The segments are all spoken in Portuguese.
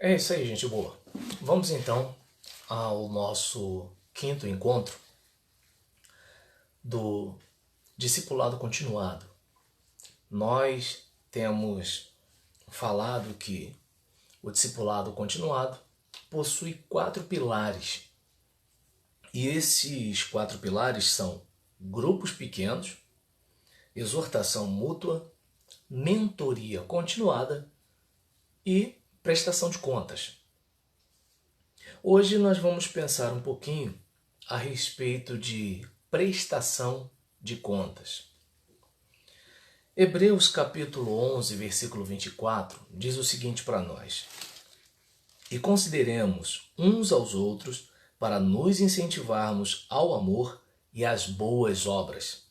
É isso aí, gente boa. Vamos então ao nosso quinto encontro do discipulado continuado. Nós temos falado que o discipulado continuado possui 4 pilares. E esses 4 pilares são grupos pequenos, exortação mútua, mentoria continuada e prestação de contas. Hoje nós vamos pensar um pouquinho a respeito de prestação de contas. Hebreus capítulo 11, versículo 24, diz o seguinte para nós: E consideremos uns aos outros para nos incentivarmos ao amor e às boas obras.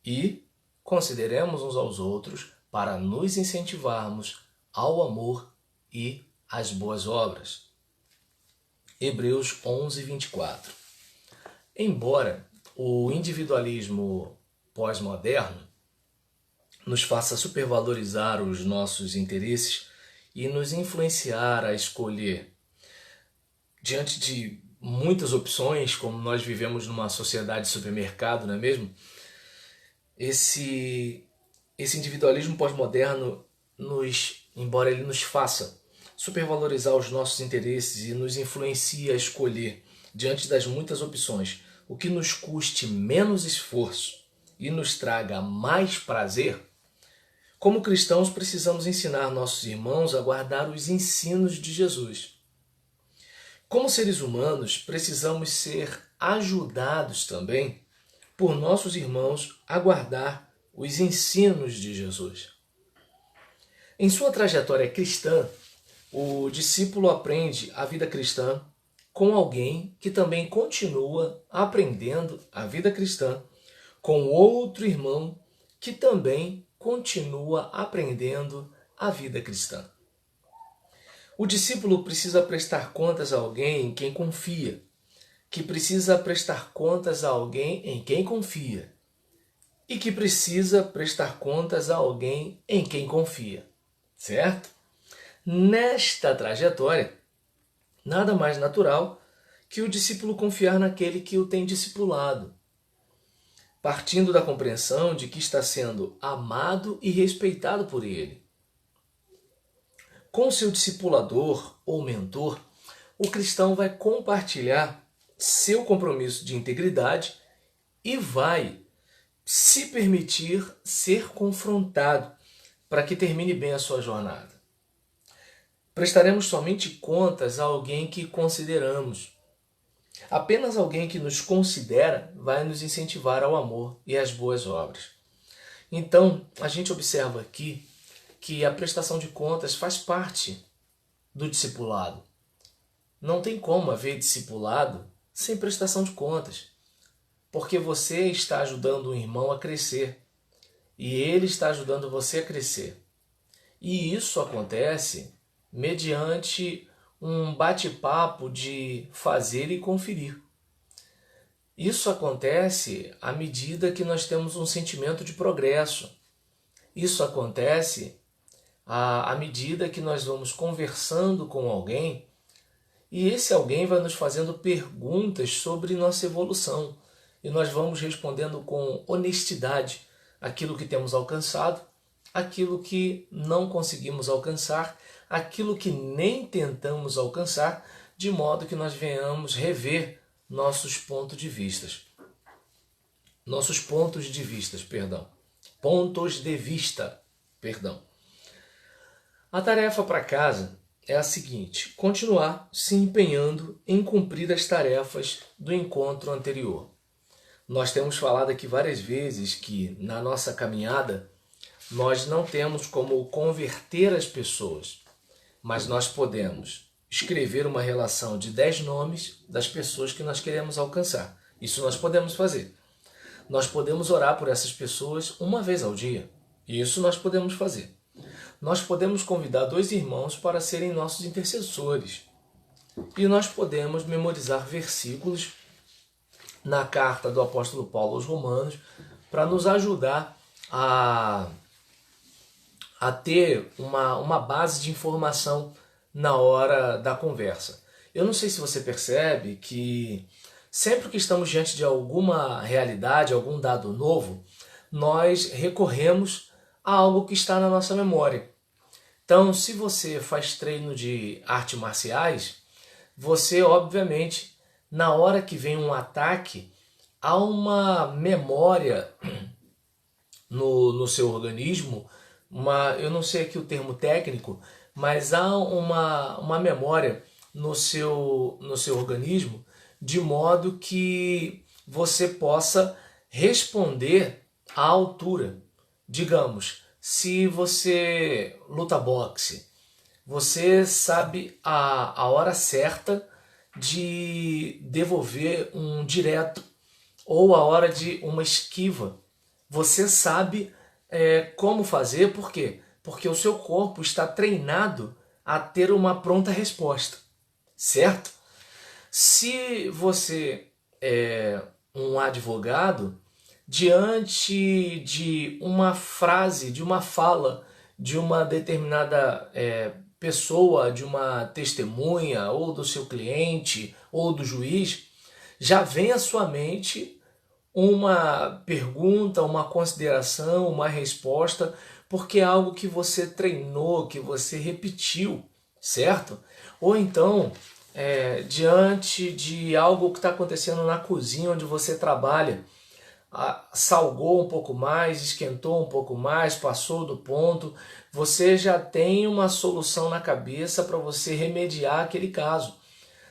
E consideremos uns aos outros para nos incentivarmos ao amor e às boas obras. Hebreus 11, 24. Embora o individualismo pós-moderno nos faça supervalorizar os nossos interesses e nos influenciar a escolher diante de muitas opções, como nós vivemos numa sociedade de supermercado, não é mesmo? Esse individualismo pós-moderno, embora ele nos faça supervalorizar os nossos interesses e nos influencie a escolher diante das muitas opções o que nos custe menos esforço e nos traga mais prazer, como cristãos precisamos ensinar nossos irmãos a guardar os ensinos de Jesus. Como seres humanos, precisamos ser ajudados também por nossos irmãos a guardar os ensinos de Jesus. Em sua trajetória cristã, o discípulo aprende a vida cristã com alguém que também continua aprendendo a vida cristã com outro irmão que também continua aprendendo a vida cristã. O discípulo precisa prestar contas a alguém em quem confia, que precisa prestar contas a alguém em quem confia e que precisa prestar contas a alguém em quem confia, certo? Nesta trajetória, nada mais natural que o discípulo confiar naquele que o tem discipulado, partindo da compreensão de que está sendo amado e respeitado por ele. Com seu discipulador ou mentor, o cristão vai compartilhar seu compromisso de integridade e vai se permitir ser confrontado para que termine bem a sua jornada. Prestaremos somente contas a alguém que consideramos. Apenas alguém que nos considera vai nos incentivar ao amor e às boas obras. Então, a gente observa aqui que a prestação de contas faz parte do discipulado. Não tem como haver discipulado sem prestação de contas, porque você está ajudando um irmão a crescer e ele está ajudando você a crescer. E isso acontece mediante um bate-papo de fazer e conferir. Isso acontece à medida que nós temos um sentimento de progresso. Isso acontece à medida que nós vamos conversando com alguém e esse alguém vai nos fazendo perguntas sobre nossa evolução e nós vamos respondendo com honestidade aquilo que temos alcançado, aquilo que não conseguimos alcançar, aquilo que nem tentamos alcançar, de modo que nós venhamos rever nossos pontos de vista. A tarefa para casa é a seguinte: continuar se empenhando em cumprir as tarefas do encontro anterior. Nós temos falado aqui várias vezes que na nossa caminhada nós não temos como converter as pessoas, mas nós podemos escrever uma relação de 10 nomes das pessoas que nós queremos alcançar. Isso nós podemos fazer. Nós podemos orar por essas pessoas uma vez ao dia. Isso nós podemos fazer. Nós podemos convidar 2 irmãos para serem nossos intercessores. E nós podemos memorizar versículos na carta do apóstolo Paulo aos Romanos para nos ajudar a ter uma base de informação na hora da conversa. Eu não sei se você percebe que sempre que estamos diante de alguma realidade, algum dado novo, nós recorremos a algo que está na nossa memória. Então, se você faz treino de artes marciais, você, obviamente, na hora que vem um ataque, há uma memória no seu organismo, eu não sei aqui o termo técnico, mas há uma memória no seu organismo, de modo que você possa responder à altura. Digamos, se você luta boxe, você sabe a hora certa de devolver um direto ou a hora de uma esquiva. Você sabe como fazer, por quê? Porque o seu corpo está treinado a ter uma pronta resposta, certo? Se você é um advogado, diante de uma frase, de uma fala, de uma determinada pessoa, de uma testemunha, ou do seu cliente, ou do juiz, já vem à sua mente uma pergunta, uma consideração, uma resposta, porque é algo que você treinou, que você repetiu, certo? Ou então, diante de algo que está acontecendo na cozinha onde você trabalha, salgou um pouco mais, esquentou um pouco mais, passou do ponto, você já tem uma solução na cabeça para você remediar aquele caso.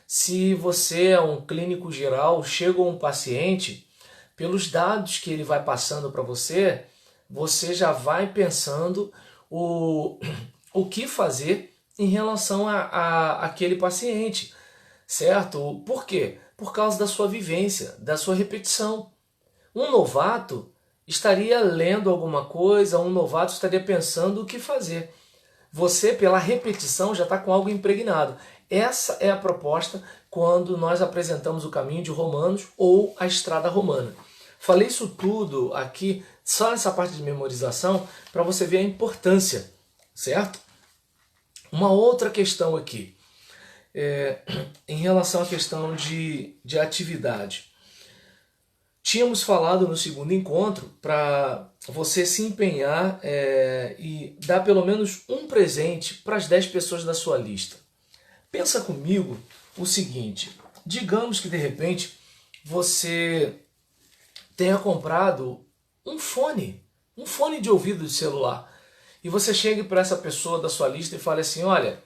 Se você é um clínico geral, chega um paciente, pelos dados que ele vai passando para você, você já vai pensando o que fazer em relação a aquele paciente, certo? Por quê? Por causa da sua vivência, da sua repetição. Um novato estaria lendo alguma coisa, um novato estaria pensando o que fazer. Você, pela repetição, já está com algo impregnado. Essa é a proposta quando nós apresentamos o caminho de Romanos ou a estrada romana. Falei isso tudo aqui, só nessa parte de memorização, para você ver a importância, certo? Uma outra questão aqui, em relação à questão de atividade. Tínhamos falado no segundo encontro para você se empenhar e dar pelo menos um presente para as 10 pessoas da sua lista. Pensa comigo o seguinte, digamos que de repente você tenha comprado um fone de ouvido de celular, e você chegue para essa pessoa da sua lista e fale assim, olha,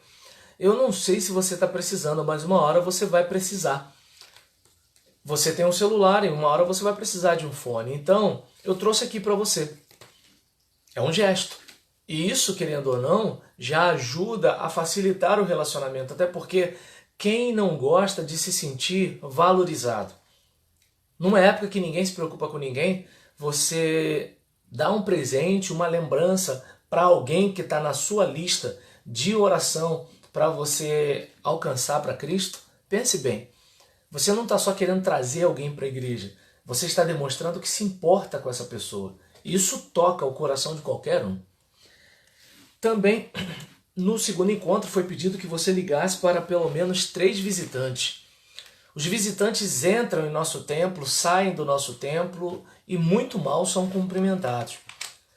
eu não sei se você está precisando, mas uma hora você vai precisar. Você tem um celular e uma hora você vai precisar de um fone, então eu trouxe aqui para você. É um gesto. E isso, querendo ou não, já ajuda a facilitar o relacionamento, até porque quem não gosta de se sentir valorizado? Numa época que ninguém se preocupa com ninguém, você dá um presente, uma lembrança para alguém que está na sua lista de oração para você alcançar para Cristo. Pense bem, você não está só querendo trazer alguém para a igreja, você está demonstrando que se importa com essa pessoa. Isso toca o coração de qualquer um. Também, no segundo encontro, foi pedido que você ligasse para pelo menos 3 visitantes. Os visitantes entram em nosso templo, saem do nosso templo e muito mal são cumprimentados.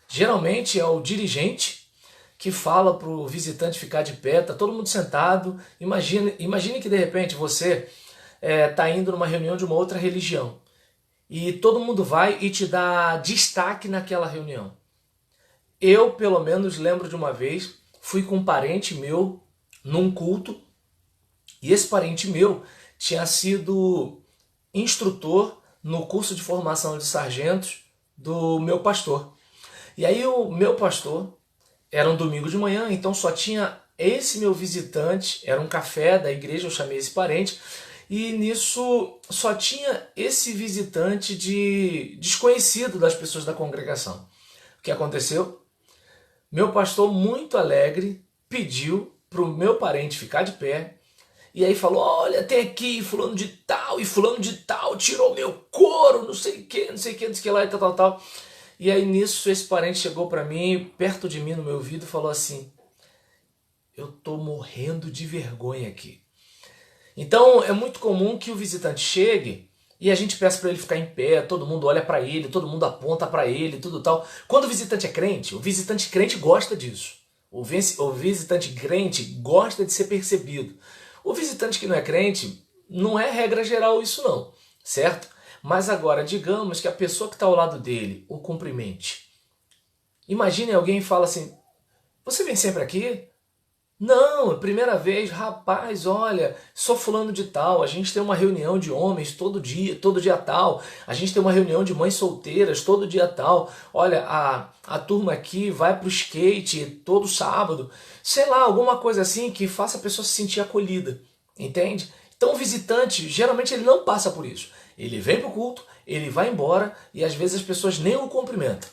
Geralmente é o dirigente que fala para o visitante ficar de pé, está todo mundo sentado. Imagine que de repente você está indo numa reunião de uma outra religião e todo mundo vai e te dá destaque naquela reunião. Eu, pelo menos, lembro de uma vez, fui com um parente meu num culto e esse parente meu tinha sido instrutor no curso de formação de sargentos do meu pastor. E aí o meu pastor, era um domingo de manhã, então só tinha esse meu visitante, era um café da igreja, eu chamei esse parente, e nisso só tinha esse visitante desconhecido das pessoas da congregação. O que aconteceu? Meu pastor, muito alegre, pediu para o meu parente ficar de pé, e aí falou, olha, tem aqui fulano de tal, e fulano de tal tirou meu couro, não sei o que, não sei o que lá, e tal. E aí nisso esse parente chegou para mim, perto de mim, no meu ouvido, e falou assim, eu tô morrendo de vergonha aqui. Então é muito comum que o visitante chegue e a gente peça para ele ficar em pé, todo mundo olha para ele, todo mundo aponta para ele, tudo tal. Quando o visitante é crente, o visitante crente gosta disso. O visitante crente gosta de ser percebido. O visitante que não é crente, não é regra geral isso não, certo? Mas agora, digamos que a pessoa que está ao lado dele o cumprimente. Imagine alguém e fala assim, você vem sempre aqui? Não, primeira vez, rapaz, olha, sou fulano de tal, a gente tem uma reunião de homens todo dia tal, a gente tem uma reunião de mães solteiras todo dia tal, olha, a turma aqui vai pro skate todo sábado, sei lá, alguma coisa assim que faça a pessoa se sentir acolhida, entende? Então o visitante, geralmente ele não passa por isso, ele vem pro culto, ele vai embora e às vezes as pessoas nem o cumprimentam.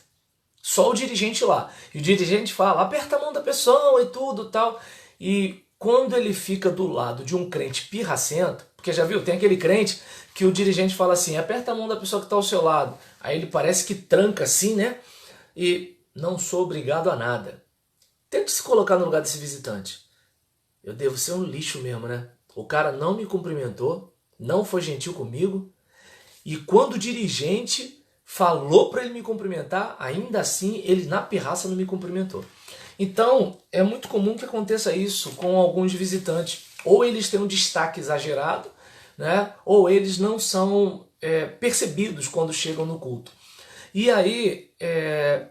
Só o dirigente lá. E o dirigente fala, aperta a mão da pessoa e tudo tal. E quando ele fica do lado de um crente pirracento, porque já viu, tem aquele crente que o dirigente fala assim, aperta a mão da pessoa que está ao seu lado. Aí ele parece que tranca assim, né? E não sou obrigado a nada. Tente se colocar no lugar desse visitante. Eu devo ser um lixo mesmo, né? O cara não me cumprimentou, não foi gentil comigo. E quando o dirigente falou para ele me cumprimentar, ainda assim ele na pirraça não me cumprimentou. Então é muito comum que aconteça isso com alguns visitantes. Ou eles têm um destaque exagerado, né? Ou eles não são percebidos quando chegam no culto. E aí,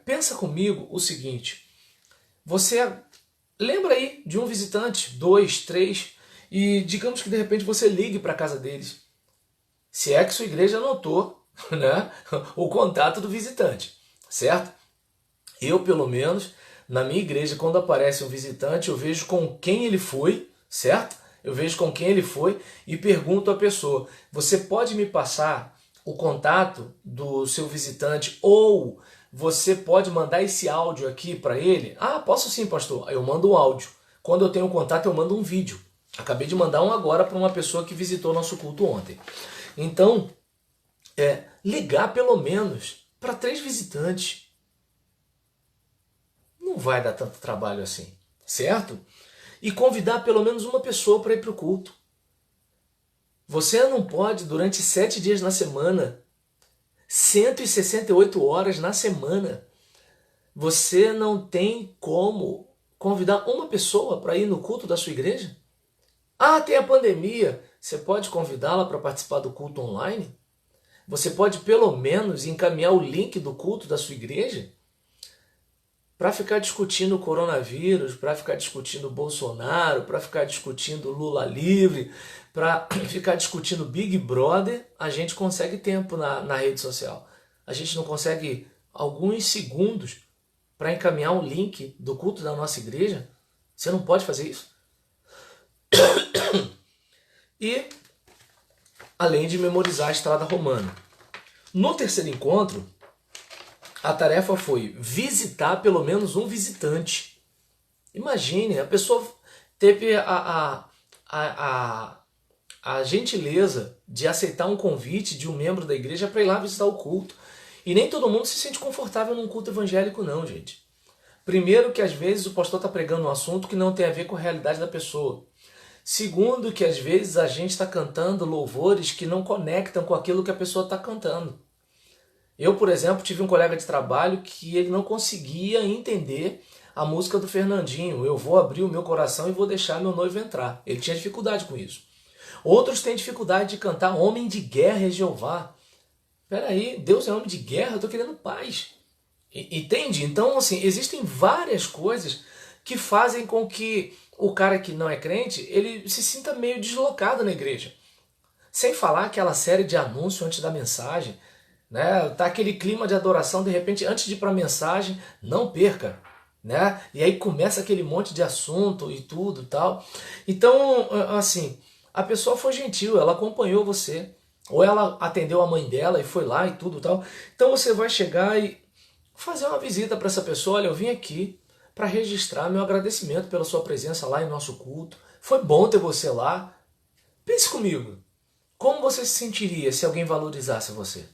pensa comigo o seguinte, você lembra aí de um visitante, 2, 3, e digamos que de repente você ligue para a casa deles. Se é que sua igreja anotou, né, o contato do visitante, certo? Eu, pelo menos, na minha igreja, quando aparece um visitante, eu vejo com quem ele foi, certo? Eu vejo com quem ele foi e pergunto à pessoa, você pode me passar o contato do seu visitante ou você pode mandar esse áudio aqui para ele? Ah, posso sim, pastor. Eu mando um áudio. Quando eu tenho um contato, eu mando um vídeo. Acabei de mandar um agora para uma pessoa que visitou nosso culto ontem. Então, ligar pelo menos para 3 visitantes. Não vai dar tanto trabalho assim, certo? E convidar pelo menos uma pessoa para ir para o culto. Você não pode, durante 7 dias na semana, 168 horas na semana, você não tem como convidar uma pessoa para ir no culto da sua igreja? Ah, tem a pandemia. Você pode convidá-la para participar do culto online? Você pode pelo menos encaminhar o link do culto da sua igreja? Para ficar discutindo o coronavírus, para ficar discutindo o Bolsonaro, para ficar discutindo Lula livre, para ficar discutindo Big Brother, a gente consegue tempo na rede social. A gente não consegue alguns segundos para encaminhar um link do culto da nossa igreja? Você não pode fazer isso. E além de memorizar a estrada romana. No terceiro encontro, a tarefa foi visitar pelo menos um visitante. Imagine, a pessoa teve a gentileza de aceitar um convite de um membro da igreja para ir lá visitar o culto. E nem todo mundo se sente confortável num culto evangélico não, gente. Primeiro que às vezes o pastor está pregando um assunto que não tem a ver com a realidade da pessoa. Segundo que às vezes a gente está cantando louvores que não conectam com aquilo que a pessoa está cantando. Eu, por exemplo, tive um colega de trabalho que ele não conseguia entender a música do Fernandinho. Eu vou abrir o meu coração e vou deixar meu noivo entrar. Ele tinha dificuldade com isso. Outros têm dificuldade de cantar Homem de Guerra é Jeová. Peraí, Deus é homem de guerra, eu estou querendo paz. Entende? Então, assim, existem várias coisas que fazem com que o cara que não é crente, ele se sinta meio deslocado na igreja. Sem falar aquela série de anúncios antes da mensagem, né? Tá aquele clima de adoração, de repente, antes de ir para a mensagem, não perca, né? E aí começa aquele monte de assunto e tudo, tal. Então, assim, a pessoa foi gentil, ela acompanhou você, ou ela atendeu a mãe dela e foi lá e tudo, tal. Então você vai chegar e fazer uma visita para essa pessoa, olha, eu vim aqui para registrar meu agradecimento pela sua presença lá em nosso culto. Foi bom ter você lá. Pense comigo, como você se sentiria se alguém valorizasse você?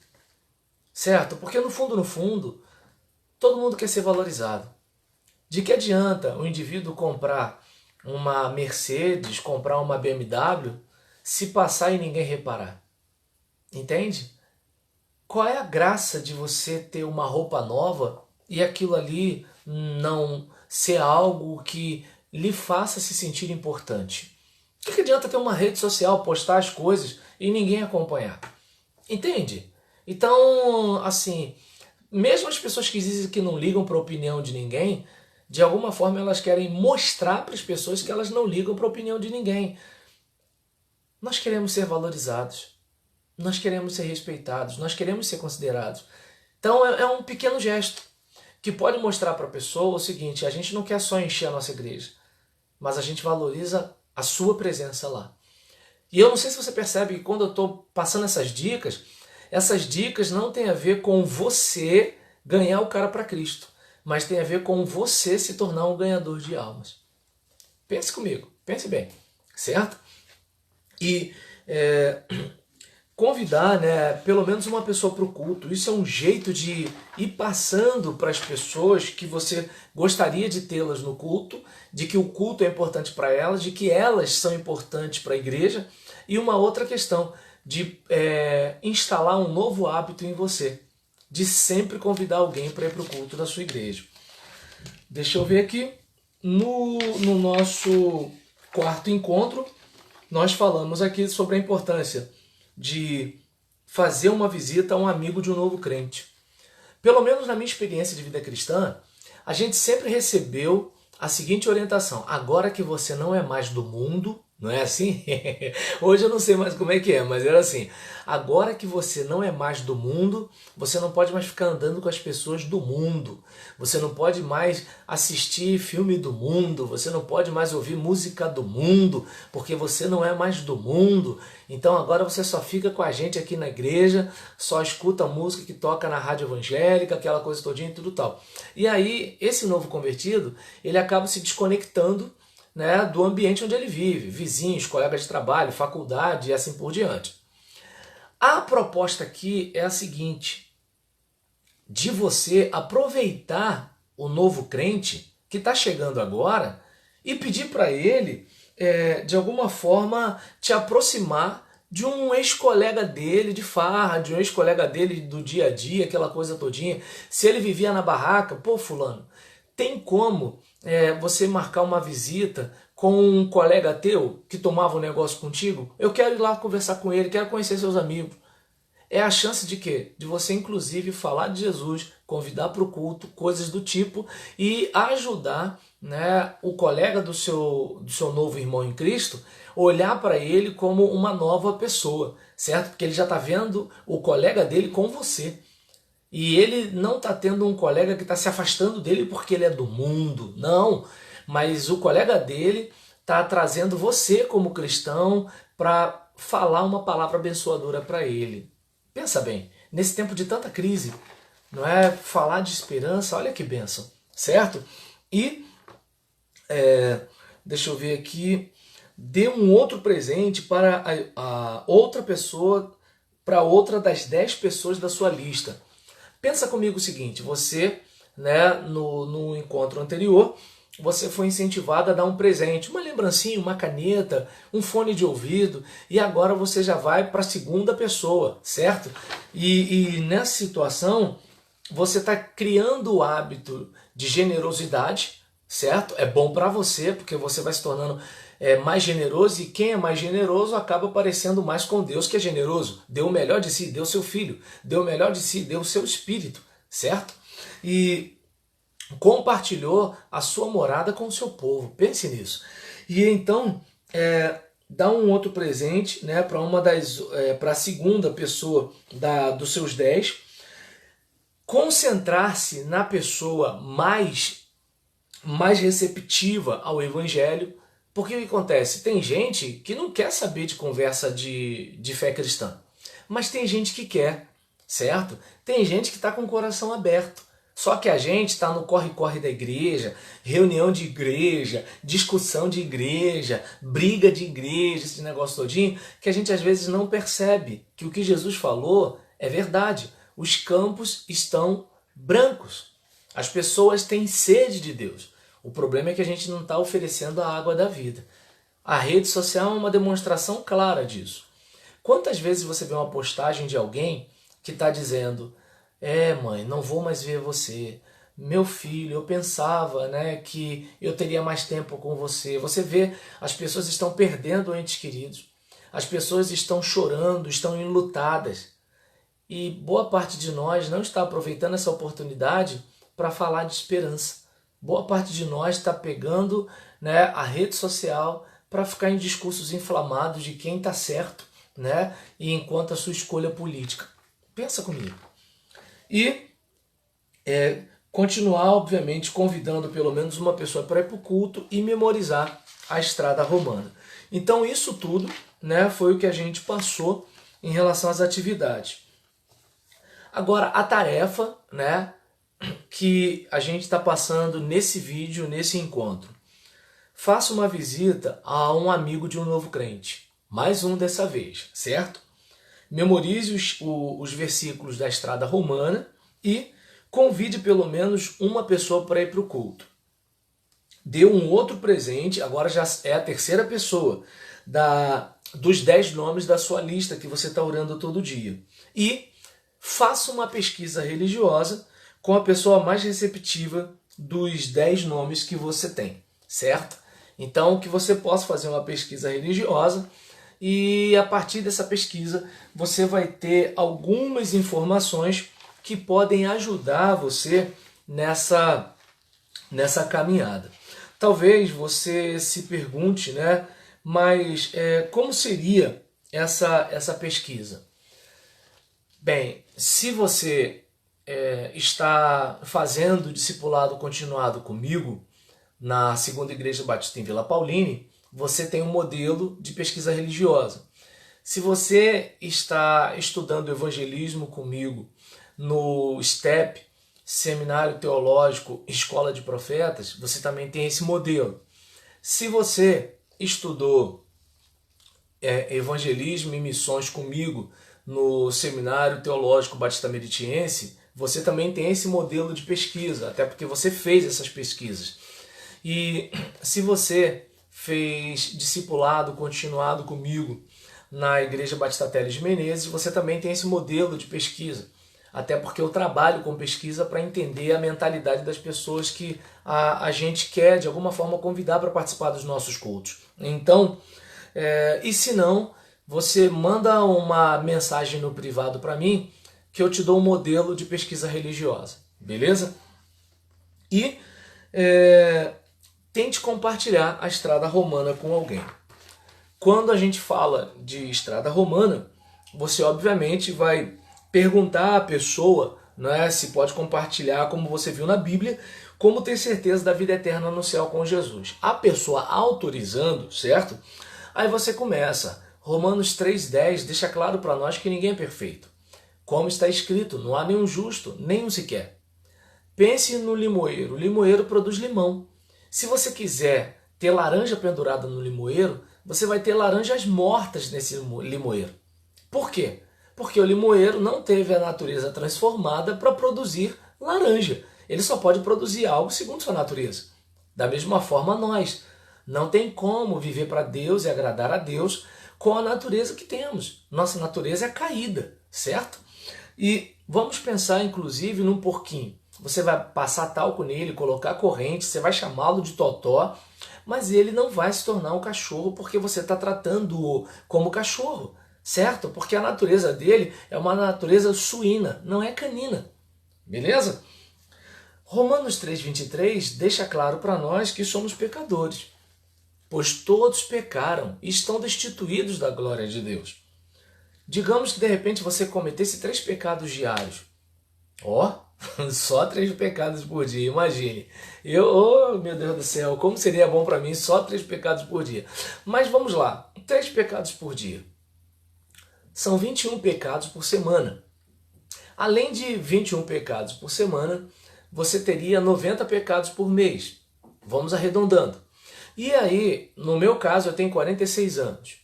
Certo? Porque no fundo, todo mundo quer ser valorizado. De que adianta o indivíduo comprar uma Mercedes, comprar uma BMW, se passar e ninguém reparar? Entende? Qual é a graça de você ter uma roupa nova e aquilo ali não ser algo que lhe faça se sentir importante? O que adianta ter uma rede social, postar as coisas e ninguém acompanhar? Entende? Então, assim, mesmo as pessoas que dizem que não ligam para a opinião de ninguém, de alguma forma elas querem mostrar para as pessoas que elas não ligam para a opinião de ninguém. Nós queremos ser valorizados, nós queremos ser respeitados, nós queremos ser considerados. Então é um pequeno gesto que pode mostrar para a pessoa o seguinte: a gente não quer só encher a nossa igreja, mas a gente valoriza a sua presença lá. E eu não sei se você percebe que quando eu estou passando essas dicas não têm a ver com você ganhar o cara para Cristo, mas tem a ver com você se tornar um ganhador de almas. Pense comigo, pense bem, certo? E convidar, né, pelo menos uma pessoa para o culto. Isso é um jeito de ir passando para as pessoas que você gostaria de tê-las no culto, de que o culto é importante para elas, de que elas são importantes para a igreja. E uma outra questão, de instalar um novo hábito em você, de sempre convidar alguém para ir para o culto da sua igreja. Deixa eu ver aqui, no nosso quarto encontro, nós falamos aqui sobre a importância de fazer uma visita a um amigo de um novo crente. Pelo menos na minha experiência de vida cristã, a gente sempre recebeu a seguinte orientação: agora que você não é mais do mundo, não é assim? Hoje eu não sei mais como é que é, mas era assim: agora que você não é mais do mundo, você não pode mais ficar andando com as pessoas do mundo, você não pode mais assistir filme do mundo, você não pode mais ouvir música do mundo, porque você não é mais do mundo. Então agora você só fica com a gente aqui na igreja, só escuta a música que toca na rádio evangélica, aquela coisa todinha e tudo tal. E aí esse novo convertido, ele acaba se desconectando, né, do ambiente onde ele vive, vizinhos, colegas de trabalho, faculdade e assim por diante. A proposta aqui é a seguinte: de você aproveitar o novo crente que está chegando agora e pedir para ele, de alguma forma, te aproximar de um ex-colega dele de farra, de um ex-colega dele do dia a dia, aquela coisa todinha. Se ele vivia na barraca, pô, fulano, tem como você marcar uma visita com um colega teu que tomava um negócio contigo? Eu quero ir lá conversar com ele, quero conhecer seus amigos. É a chance de quê? De você, inclusive, falar de Jesus, convidar para o culto, coisas do tipo, e ajudar, né, o colega do seu novo irmão em Cristo, olhar para ele como uma nova pessoa, certo? Porque ele já está vendo o colega dele com você. E ele não está tendo um colega que está se afastando dele porque ele é do mundo, não. Mas o colega dele está trazendo você como cristão para falar uma palavra abençoadora para ele. Pensa bem, nesse tempo de tanta crise, não é? Falar de esperança, olha que bênção, certo? E, deixa eu ver aqui, dê um outro presente para a outra pessoa, para outra das 10 pessoas da sua lista. Pensa comigo o seguinte: você, né, no encontro anterior, você foi incentivado a dar um presente, uma lembrancinha, uma caneta, um fone de ouvido, e agora você já vai para a segunda pessoa, certo? E nessa situação, você está criando o hábito de generosidade, certo? É bom para você, porque você vai se tornando mais generoso, e quem é mais generoso acaba parecendo mais com Deus, que é generoso. Deu o melhor de si, deu o seu filho. Deu o melhor de si, deu o seu espírito, certo? E compartilhou a sua morada com o seu povo. Pense nisso. E então, dá um outro presente, né, para a segunda pessoa dos seus 10. Concentrar-se na pessoa mais receptiva ao evangelho. Porque o que acontece? Tem gente que não quer saber de conversa de fé cristã, mas tem gente que quer, certo? Tem gente que está com o coração aberto. Só que a gente está no corre-corre da igreja, reunião de igreja, discussão de igreja, briga de igreja, esse negócio todinho, que a gente às vezes não percebe que o que Jesus falou é verdade. Os campos estão brancos. As pessoas têm sede de Deus. O problema é que a gente não está oferecendo a água da vida. A rede social é uma demonstração clara disso. Quantas vezes você vê uma postagem de alguém que está dizendo: mãe, não vou mais ver você. Meu filho, eu pensava, né, que eu teria mais tempo com você. Você vê, as pessoas estão perdendo entes queridos. As pessoas estão chorando, estão enlutadas. E boa parte de nós não está aproveitando essa oportunidade para falar de esperança. Boa parte de nós está pegando, né, a rede social para ficar em discursos inflamados de quem está certo, né, e enquanto a sua escolha política. Pensa comigo. E continuar, obviamente, convidando pelo menos uma pessoa para ir para o culto e memorizar a estrada romana. Então isso tudo, né, foi o que a gente passou em relação às atividades. Agora, a tarefa, né, que a gente está passando nesse vídeo, nesse encontro. Faça uma visita a um amigo de um novo crente. Mais um dessa vez, certo? Memorize os versículos da estrada romana e convide pelo menos uma pessoa para ir para o culto. Dê um outro presente, agora já é a terceira pessoa, dos 10 nomes da sua lista que você está orando todo dia. E faça uma pesquisa religiosa com a pessoa mais receptiva dos 10 nomes que você tem, certo? Então, que você possa fazer uma pesquisa religiosa e a partir dessa pesquisa você vai ter algumas informações que podem ajudar você nessa caminhada. Talvez você se pergunte, né? Mas como seria essa pesquisa? Bem, se você está fazendo discipulado continuado comigo na Segunda Igreja Batista em Vila Pauline, você tem um modelo de pesquisa religiosa. Se você está estudando evangelismo comigo no STEP, Seminário Teológico Escola de Profetas, você também tem esse modelo. Se você estudou evangelismo e missões comigo no Seminário Teológico Batista Meritiense, você também tem esse modelo de pesquisa, até porque você fez essas pesquisas. E se você fez discipulado continuado comigo na Igreja Batista Teles de Menezes, você também tem esse modelo de pesquisa. Até porque eu trabalho com pesquisa para entender a mentalidade das pessoas que a gente quer, de alguma forma, convidar para participar dos nossos cultos. Então, e se não, você manda uma mensagem no privado para mim que eu te dou um modelo de pesquisa religiosa, beleza? E tente compartilhar a estrada romana com alguém. Quando a gente fala de estrada romana, você obviamente vai perguntar à pessoa, né, se pode compartilhar como você viu na Bíblia, como ter certeza da vida eterna no céu com Jesus. A pessoa autorizando, certo? Aí você começa. Romanos 3,10 deixa claro para nós que ninguém é perfeito. Como está escrito, não há nenhum justo, nenhum sequer. Pense no limoeiro. O limoeiro produz limão. Se você quiser ter laranja pendurada no limoeiro, você vai ter laranjas mortas nesse limoeiro. Por quê? Porque o limoeiro não teve a natureza transformada para produzir laranja. Ele só pode produzir algo segundo sua natureza. Da mesma forma nós. Não tem como viver para Deus e agradar a Deus com a natureza que temos. Nossa natureza é caída, certo? E vamos pensar inclusive num porquinho. Você vai passar talco nele, colocar corrente, você vai chamá-lo de totó, mas ele não vai se tornar um cachorro porque você está tratando-o como cachorro. Certo? Porque a natureza dele é uma natureza suína, não é canina. Beleza? Romanos 3,23 deixa claro para nós que somos pecadores, pois todos pecaram e estão destituídos da glória de Deus. Digamos que de repente você cometesse 3 pecados diários. Só 3 pecados por dia, imagine. Meu Deus do céu, como seria bom para mim só 3 pecados por dia. Mas vamos lá, 3 pecados por dia. São 21 pecados por semana. Além de 21 pecados por semana, você teria 90 pecados por mês. Vamos arredondando. E aí, no meu caso, eu tenho 46 anos.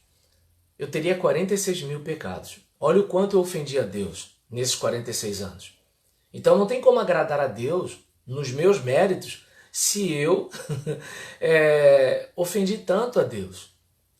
Eu teria 46 mil pecados. Olha o quanto eu ofendi a Deus nesses 46 anos. Então não tem como agradar a Deus nos meus méritos se eu ofendi tanto a Deus?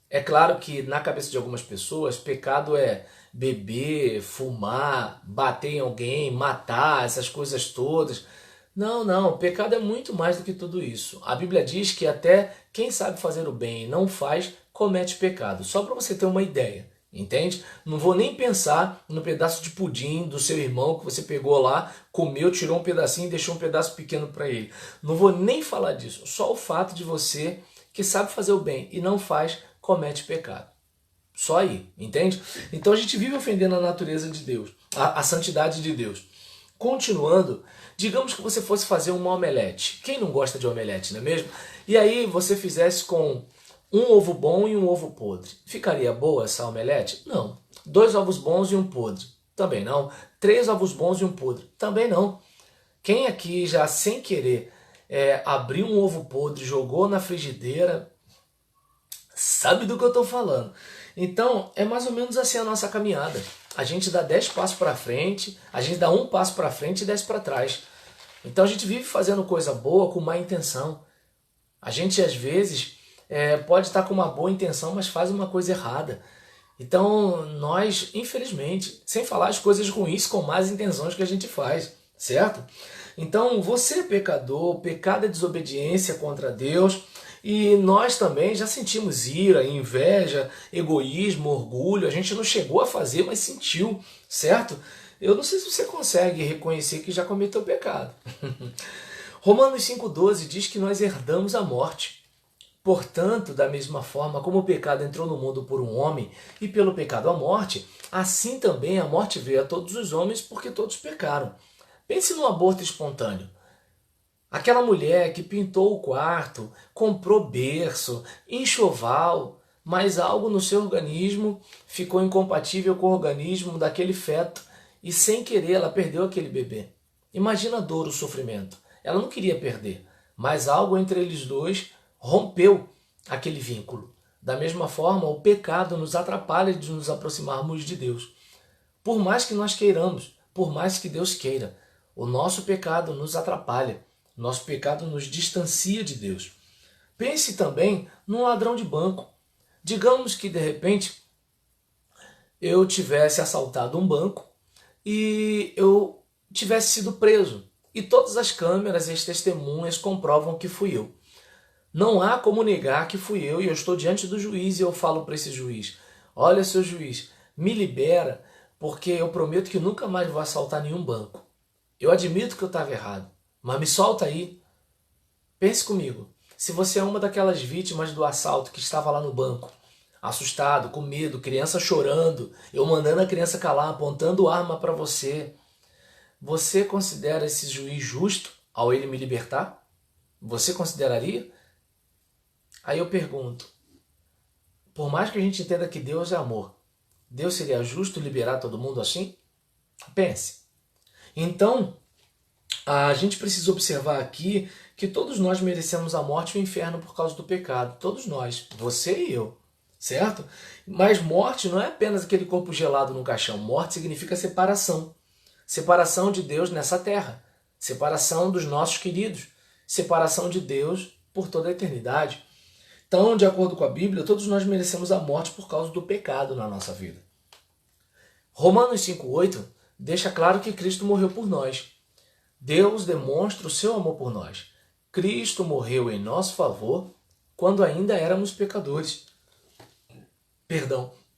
É claro que na cabeça de algumas pessoas, pecado é beber, fumar, bater em alguém, matar, essas coisas todas. Não, não, pecado é muito mais do que tudo isso. A Bíblia diz que até quem sabe fazer o bem e não faz, comete pecado. Só para você ter uma ideia, entende? Não vou nem pensar no pedaço de pudim do seu irmão que você pegou lá, comeu, tirou um pedacinho e deixou um pedaço pequeno para ele. Não vou nem falar disso. Só o fato de você que sabe fazer o bem e não faz, comete pecado. Só aí, entende? Então a gente vive ofendendo a natureza de Deus, a santidade de Deus. Continuando, digamos que você fosse fazer uma omelete. Quem não gosta de omelete, não é mesmo? E aí você fizesse com um ovo bom e um ovo podre. Ficaria boa essa omelete? Não. 2 ovos bons e um podre? Também não. 3 ovos bons e um podre? Também não. Quem aqui já sem querer abriu um ovo podre, jogou na frigideira, sabe do que eu estou falando. Então, é mais ou menos assim a nossa caminhada. A gente dá 10 passos para frente, a gente dá um passo para frente e 10 para trás. Então a gente vive fazendo coisa boa com má intenção. A gente às vezes pode estar com uma boa intenção, mas faz uma coisa errada. Então nós, infelizmente, sem falar as coisas ruins com más intenções que a gente faz, certo? Então você é pecador, pecado é desobediência contra Deus. E nós também já sentimos ira, inveja, egoísmo, orgulho. A gente não chegou a fazer, mas sentiu, certo? Eu não sei se você consegue reconhecer que já cometeu pecado. Romanos 5,12 diz que nós herdamos a morte. Portanto, da mesma forma como o pecado entrou no mundo por um homem e pelo pecado a morte, assim também a morte veio a todos os homens porque todos pecaram. Pense no aborto espontâneo. Aquela mulher que pintou o quarto, comprou berço, enxoval, mas algo no seu organismo ficou incompatível com o organismo daquele feto e sem querer ela perdeu aquele bebê. Imagina a dor, o sofrimento. Ela não queria perder, mas algo entre eles dois rompeu aquele vínculo. Da mesma forma, o pecado nos atrapalha de nos aproximarmos de Deus. Por mais que nós queiramos, por mais que Deus queira, o nosso pecado nos atrapalha. Nosso pecado nos distancia de Deus. Pense também num ladrão de banco. Digamos que de repente eu tivesse assaltado um banco e eu tivesse sido preso. E todas as câmeras e as testemunhas comprovam que fui eu. Não há como negar que fui eu e eu estou diante do juiz e eu falo para esse juiz: olha, seu juiz, me libera porque eu prometo que nunca mais vou assaltar nenhum banco. Eu admito que eu estava errado. Mas me solta aí. Pense comigo. Se você é uma daquelas vítimas do assalto que estava lá no banco, assustado, com medo, criança chorando, eu mandando a criança calar, apontando arma para você, você considera esse juiz justo ao ele me libertar? Você consideraria? Aí eu pergunto, por mais que a gente entenda que Deus é amor, Deus seria justo liberar todo mundo assim? Pense. Então, a gente precisa observar aqui que todos nós merecemos a morte e o inferno por causa do pecado. Todos nós, você e eu, certo? Mas morte não é apenas aquele corpo gelado no caixão. Morte significa separação. Separação de Deus nessa terra. Separação dos nossos queridos. Separação de Deus por toda a eternidade. Então, de acordo com a Bíblia, todos nós merecemos a morte por causa do pecado na nossa vida. Romanos 5,8 deixa claro que Cristo morreu por nós. Deus demonstra o seu amor por nós. Cristo morreu em nosso favor quando ainda éramos pecadores.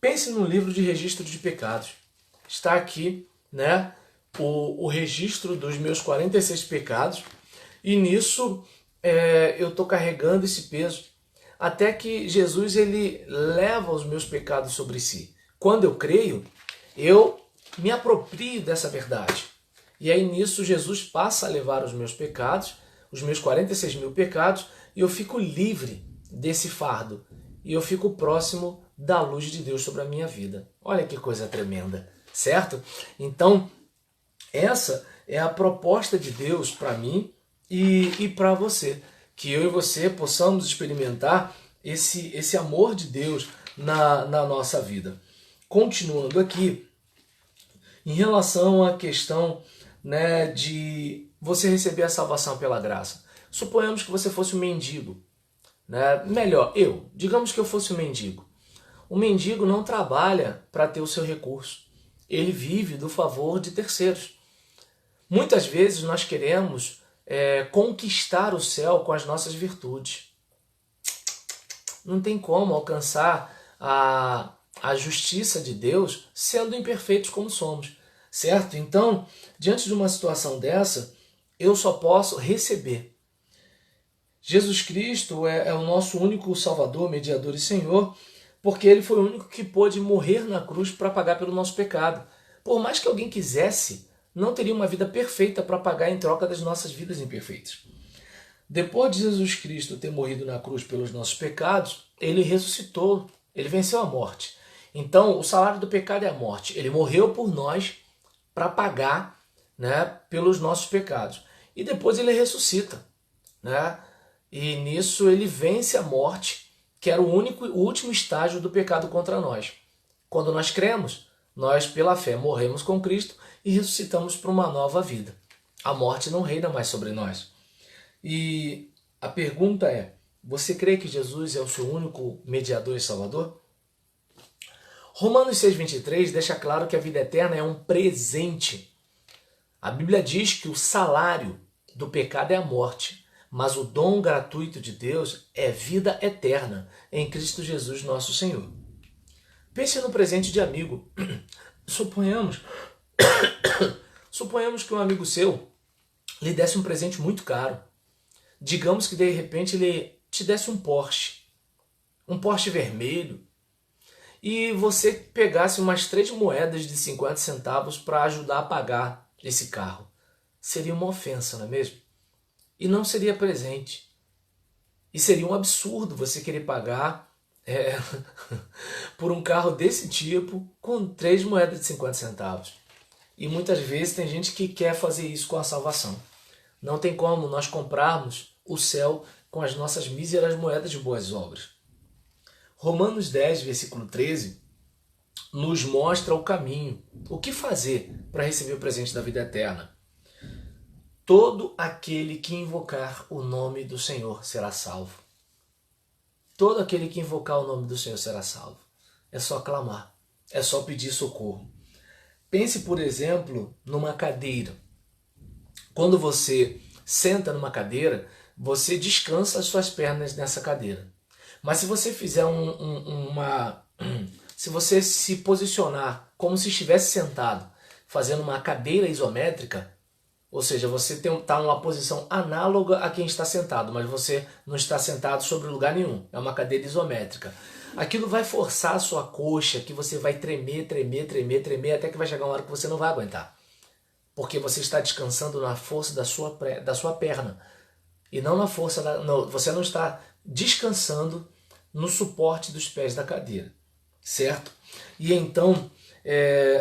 Pense no livro de registro de pecados. Está aqui, né, o registro dos meus 46 pecados e nisso eu estou carregando esse peso até que Jesus ele leva os meus pecados sobre si. Quando eu creio, eu me aproprio dessa verdade. E aí nisso Jesus passa a levar os meus pecados, os meus 46 mil pecados, e eu fico livre desse fardo. E eu fico próximo da luz de Deus sobre a minha vida. Olha que coisa tremenda, certo? Então, essa é a proposta de Deus para mim e para você. Que eu e você possamos experimentar esse amor de Deus na nossa vida. Continuando aqui, em relação à questão, né, de você receber a salvação pela graça. Suponhamos que você fosse um mendigo, né? Melhor, digamos que eu fosse um mendigo. O mendigo não trabalha para ter o seu recurso. Ele vive do favor de terceiros. Muitas vezes nós queremos conquistar o céu com as nossas virtudes. Não tem como alcançar a justiça de Deus sendo imperfeitos como somos, certo? Então, diante de uma situação dessa, eu só posso receber. Jesus Cristo é o nosso único Salvador, mediador e Senhor, porque Ele foi o único que pôde morrer na cruz para pagar pelo nosso pecado. Por mais que alguém quisesse, não teria uma vida perfeita para pagar em troca das nossas vidas imperfeitas. Depois de Jesus Cristo ter morrido na cruz pelos nossos pecados, Ele ressuscitou, Ele venceu a morte. Então, o salário do pecado é a morte. Ele morreu por nós para pagar, né, pelos nossos pecados. E depois Ele ressuscita, né? E nisso Ele vence a morte, que era o último estágio do pecado contra nós. Quando nós cremos, nós pela fé morremos com Cristo e ressuscitamos para uma nova vida. A morte não reina mais sobre nós. E a pergunta é, você crê que Jesus é o seu único mediador e salvador? Romanos 6,23 deixa claro que a vida eterna é um presente. A Bíblia diz que o salário do pecado é a morte, mas o dom gratuito de Deus é vida eterna em Cristo Jesus nosso Senhor. Pense no presente de amigo. Suponhamos que um amigo seu lhe desse um presente muito caro. Digamos que de repente ele te desse um Porsche vermelho, e você pegasse umas 3 moedas de 50 centavos para ajudar a pagar esse carro. Seria uma ofensa, não é mesmo? E não seria presente. E seria um absurdo você querer pagar por um carro desse tipo com 3 moedas de 50 centavos. E muitas vezes tem gente que quer fazer isso com a salvação. Não tem como nós comprarmos o céu com as nossas míseras moedas de boas obras. Romanos 10, versículo 13, nos mostra o caminho. O que fazer para receber o presente da vida eterna? Todo aquele que invocar o nome do Senhor será salvo. Todo aquele que invocar o nome do Senhor será salvo. É só clamar, é só pedir socorro. Pense, por exemplo, numa cadeira. Quando você senta numa cadeira, você descansa as suas pernas nessa cadeira. Mas se você fizer se você se posicionar como se estivesse sentado, fazendo uma cadeira isométrica, ou seja, você está numa posição análoga a quem está sentado, mas você não está sentado sobre lugar nenhum. É uma cadeira isométrica. Aquilo vai forçar a sua coxa, que você vai tremer, até que vai chegar uma hora que você não vai aguentar. Porque você está descansando na força da sua perna. E não na força você não está descansando no suporte dos pés da cadeira, certo? E então,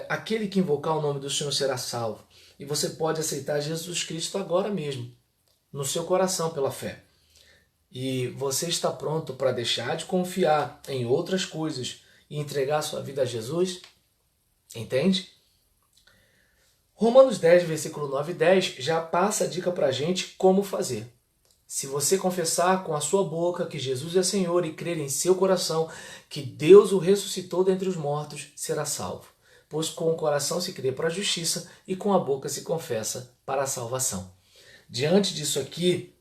aquele que invocar o nome do Senhor será salvo. E você pode aceitar Jesus Cristo agora mesmo, no seu coração pela fé. E você está pronto para deixar de confiar em outras coisas e entregar sua vida a Jesus? Entende? Romanos 10, versículo 9 e 10 já passa a dica para a gente como fazer. Se você confessar com a sua boca que Jesus é Senhor e crer em seu coração que Deus o ressuscitou dentre os mortos, será salvo. Pois com o coração se crê para a justiça e com a boca se confessa para a salvação. Diante disso aqui,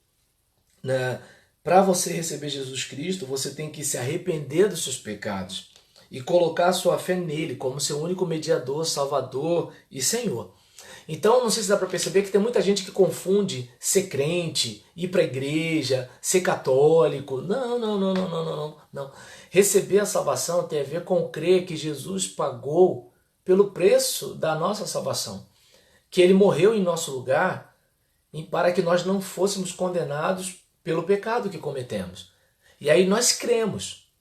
né, para você receber Jesus Cristo, você tem que se arrepender dos seus pecados e colocar a sua fé nele como seu único mediador, salvador e Senhor. Então, não sei se dá para perceber que tem muita gente que confunde ser crente, ir para a igreja, ser católico. Não. Receber a salvação tem a ver com crer que Jesus pagou pelo preço da nossa salvação. Que ele morreu em nosso lugar para que nós não fôssemos condenados pelo pecado que cometemos. E aí nós cremos.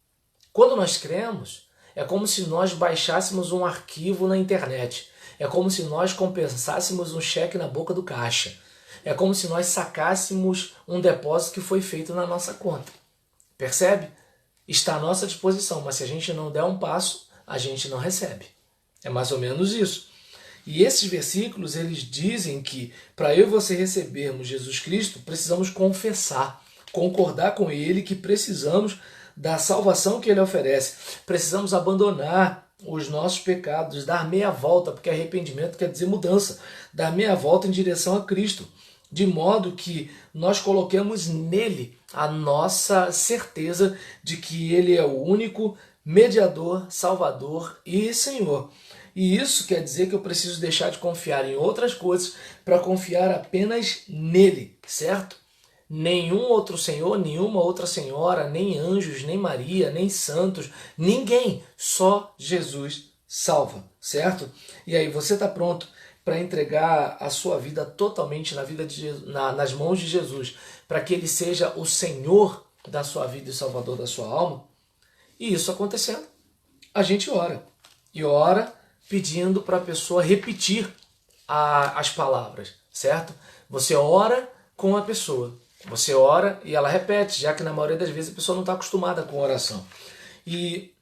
Quando nós cremos, é como se nós baixássemos um arquivo na internet. É como se nós compensássemos um cheque na boca do caixa. É como se nós sacássemos um depósito que foi feito na nossa conta. Percebe? Está à nossa disposição, mas se a gente não der um passo, a gente não recebe. É mais ou menos isso. E esses versículos, eles dizem que para eu e você recebermos Jesus Cristo, precisamos confessar, concordar com Ele que precisamos da salvação que Ele oferece. Precisamos abandonar os nossos pecados, dar meia volta, porque arrependimento quer dizer mudança, dar meia volta em direção a Cristo, de modo que nós coloquemos nele a nossa certeza de que Ele é o único mediador, salvador e Senhor. E isso quer dizer que eu preciso deixar de confiar em outras coisas para confiar apenas nele, certo? Nenhum outro senhor, nenhuma outra senhora, nem anjos, nem Maria, nem santos, ninguém, só Jesus salva, certo? E aí, você está pronto para entregar a sua vida totalmente nas mãos de Jesus, para que Ele seja o Senhor da sua vida e Salvador da sua alma? E isso acontecendo, a gente ora. E ora pedindo para a pessoa repetir as palavras, certo? Você ora com a pessoa. Você ora e ela repete, já que na maioria das vezes a pessoa não está acostumada com oração. E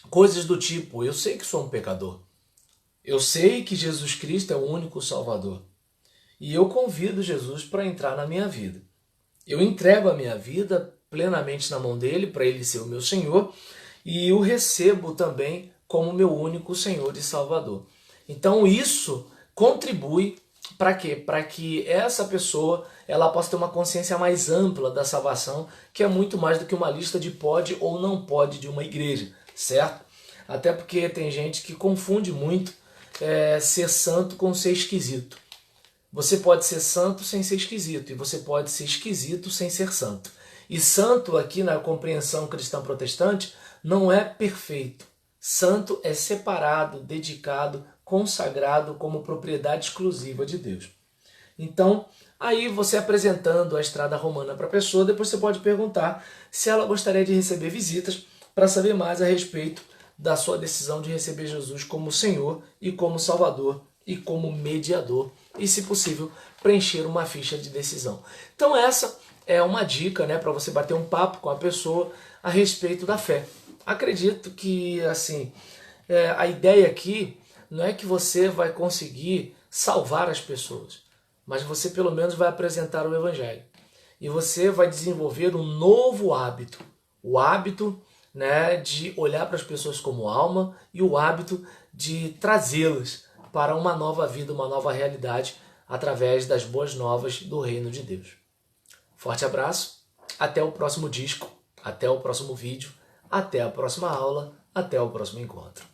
coisas do tipo, eu sei que sou um pecador. Eu sei que Jesus Cristo é o único Salvador. E eu convido Jesus para entrar na minha vida. Eu entrego a minha vida plenamente na mão dele, para ele ser o meu Senhor, e o recebo também como meu único Senhor e Salvador. Então isso contribui para quê? Para que essa pessoa ela possa ter uma consciência mais ampla da salvação, que é muito mais do que uma lista de pode ou não pode de uma igreja, certo? Até porque tem gente que confunde muito ser santo com ser esquisito. Você pode ser santo sem ser esquisito, e você pode ser esquisito sem ser santo. E santo aqui na compreensão cristã protestante não é perfeito. Santo é separado, dedicado, consagrado como propriedade exclusiva de Deus. Então, aí você apresentando a estrada romana para a pessoa, depois você pode perguntar se ela gostaria de receber visitas para saber mais a respeito da sua decisão de receber Jesus como Senhor e como Salvador e como mediador, e, se possível, preencher uma ficha de decisão. Então essa é uma dica, né, para você bater um papo com a pessoa a respeito da fé. Acredito que assim a ideia aqui não é que você vai conseguir salvar as pessoas, mas você pelo menos vai apresentar o Evangelho. E você vai desenvolver um novo hábito, o hábito, né, de olhar para as pessoas como alma e o hábito de trazê-las para uma nova vida, uma nova realidade, através das boas novas do Reino de Deus. Forte abraço, até o próximo disco, até o próximo vídeo, até a próxima aula, até o próximo encontro.